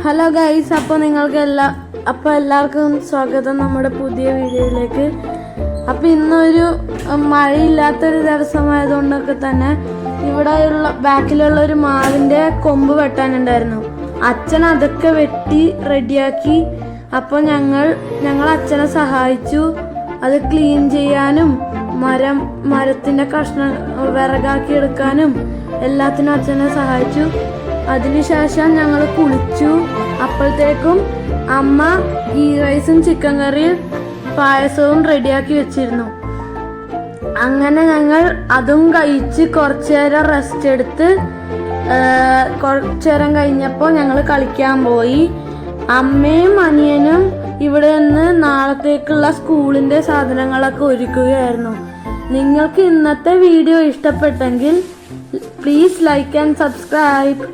Hello guys, അപ്പോൾ എല്ലാവർക്കും സ്വാഗതം നമ്മുടെ പുതിയ വീഡിയോയിലേക്ക്. അപ്പോൾ ഇന്നൊരു മഴയില്ലാത്തൊരു ദിവസമായതുകൊണ്ടൊക്കെ തന്നെ ബാക്കിലുള്ള ഒരു മാവിൻ്റെ കൊമ്പ് വെട്ടാനുണ്ടായിരുന്നു. അച്ഛൻ അതൊക്കെ വെട്ടി റെഡിയാക്കി. അപ്പോൾ ഞങ്ങൾ അച്ഛനെ സഹായിച്ചു. അത് ക്ലീൻ ചെയ്യാനും മരത്തിൻ്റെ കഷ്ണം വിറകാക്കി എടുക്കാനും എല്ലാത്തിനും അച്ഛനെ സഹായിച്ചു. അതിനുശേഷം ഞങ്ങൾ കുളിച്ചു. അപ്പോഴത്തേക്കും അമ്മ ഗീ റൈസും ചിക്കൻ കറിയും പായസവും റെഡിയാക്കി വെച്ചിരുന്നു. അങ്ങനെ ഞങ്ങൾ അതും കഴിച്ച് കുറച്ചു നേരം റെസ്റ്റ് എടുത്ത് കുറച്ചു നേരം കഴിഞ്ഞപ്പോൾ ഞങ്ങൾ കളിക്കാൻ പോയി. അമ്മയും അനിയനും ഇവിടെ നിന്ന് നാളത്തേക്കുള്ള സ്കൂളിൻ്റെ സാധനങ്ങളൊക്കെ ഒരുക്കുകയായിരുന്നു. നിങ്ങൾക്ക് ഇന്നത്തെ വീഡിയോ ഇഷ്ടപ്പെട്ടെങ്കിൽ പ്ലീസ് ലൈക്ക് ആൻഡ് സബ്സ്ക്രൈബ്.